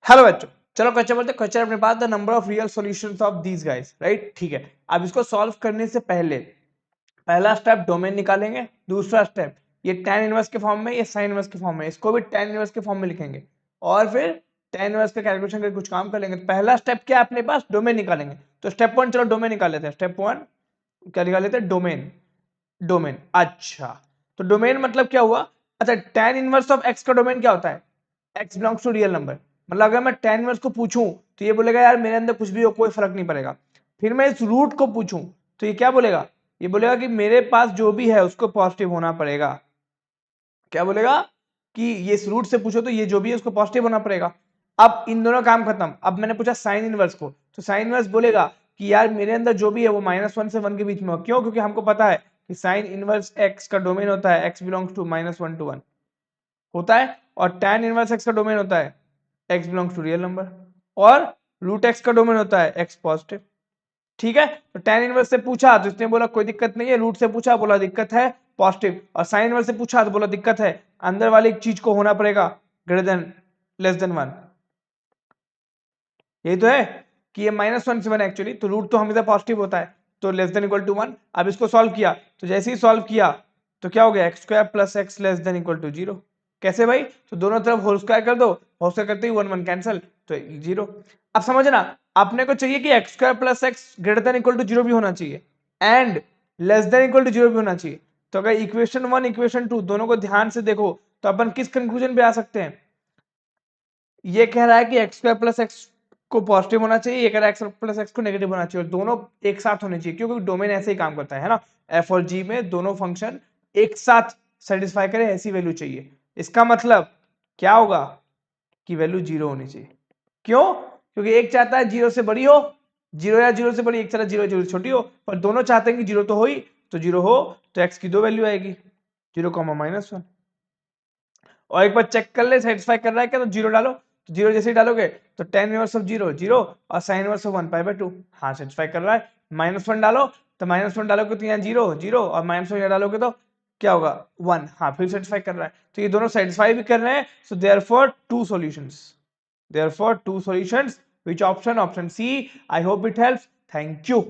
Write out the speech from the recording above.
Hello बच्चों, चलो question बोलते हैं। क्वेश्चन अपने पास, the number of real solutions of these guys, right. ठीक है, अब इसको सॉल्व करने से पहले पहला स्टेप डोमेन निकालेंगे, दूसरा स्टेप ये tan इनवर्स के फॉर्म में, ये sin इनवर्स के फॉर्म में, इसको भी tan इनवर्स के फॉर्म में लिखेंगे और फिर tan इनवर्स का कैलकुलेशन करके कुछ काम कर लेंगे। तो पहला स्टेप क्या है अपने पास, डोमेन निकालेंगे। तो स्टेप 1 चलो डोमेन निकाल लेते हैं। स्टेप 1 क्या निकाल लेते हैं, डोमेन। डोमेन, अच्छा तो डोमेन मतलब क्या हुआ। अच्छा, tan इनवर्स ऑफ x का डोमेन क्या होता है, x belongs to real number. मतलब अगर मैं tan इनवर्स को पूछूं तो ये बोलेगा यार मेरे अंदर कुछ भी हो कोई फर्क नहीं पड़ेगा। फिर मैं इस रूट को पूछूं तो ये क्या बोलेगा, ये बोलेगा कि मेरे पास जो भी है उसको पॉजिटिव होना पड़ेगा। क्या बोलेगा कि ये इस रूट से पूछो तो ये जो भी है उसको पॉजिटिव होना पड़ेगा। अब इन दोनों काम खत्म। अब मैंने पूछा साइन इनवर्स को, तो साइन इनवर्स बोलेगा कि यार मेरे अंदर जो भी है वो -1 से 1 के बीच में हो। क्यों? क्योंकि हमको पता है कि साइन इनवर्स एक्स का डोमेन होता है x बिलोंग्स टू -1 to 1 होता है, और tan इनवर्स x का डोमेन होता है x belongs to real number, और रूट x का डोमेन होता है x पॉजिटिव। ठीक है, तो tan इनवर्स से पूछा तो इसने बोला कोई दिक्कत नहीं है, रूट से पूछा बोला दिक्कत है पॉजिटिव, और साइन इनवर्स से पूछा तो बोला दिक्कत है, अंदर वाली चीज को होना पड़ेगा ग्रेटर देन लेस देन 1। यही तो है कि ये -1 से 1 एक्चुअली, तो रूट तो हमेशा पॉजिटिव होता है, तो लेस देन इक्वल टू 1। अब इसको सॉल्व किया तो जैसे ही सॉल्व किया तो क्या हो गया, x square plus x less than equal to 0। कैसे भाई, तो दोनों तरफ होल स्क्वायर कर दो, होल स्क्वायर करते ही 1 1 कैंसिल, तो 0। अब समझना, अपने को चाहिए कि x square plus x greater than equal to 0 भी होना चाहिए and less than equal to 0 भी होना चाहिए। तो अगर इक्वेशन 1 इक्वेशन 2 दोनों को ध्यान से देखो तो अपन किस कंक्लूजन पे आ सकते हैं। ये कह रहा है कि एक्स स्क्वायर प्लस एक्स को पॉजिटिव होना चाहिए, ये कह रहा है एक्स प्लस एक्स को नेगेटिव होना चाहिए, और दोनों एक साथ होने चाहिए क्योंकि डोमेन ऐसे ही काम करता है ना। एफ और जी में दोनों फंक्शन एक साथ सेटिस्फाई करें ऐसी वैल्यू चाहिए। इसका मतलब क्या होगा कि वैल्यू 0 होनी चाहिए। क्यों? क्योंकि एक चाहता है 0 से बड़ी हो, 0 या 0 से बड़ी, एक चाहता है 0 0 से छोटी हो, पर दोनों चाहते हैं कि 0 तो हो ही, तो 0 हो तो एक्स की दो वैल्यू आएगी, 0 -1। और एक बार चेक कर ले सेटिस्फाई कर रहा है क्या, तो 0 डालो, तो 0 जैसे ही डालोगे तो tan इनवर्स ऑफ 0 0 और sin इनवर्स ऑफ 1 π/2, हाँ सेटिस्फाई कर रहा है। -1 डालो, तो -1 डालोगे तो यहाँ 0 0 और -1 यहाँ डालोगे तो क्या होगा 1, हाँ फिर सेटिस्फाई कर रहा है। तो ये दोनों सेटिस्फाई भी कर रहे हैं, so therefore two solutions, therefore two solutions. Which option? Option C. I hope it helps, thank you.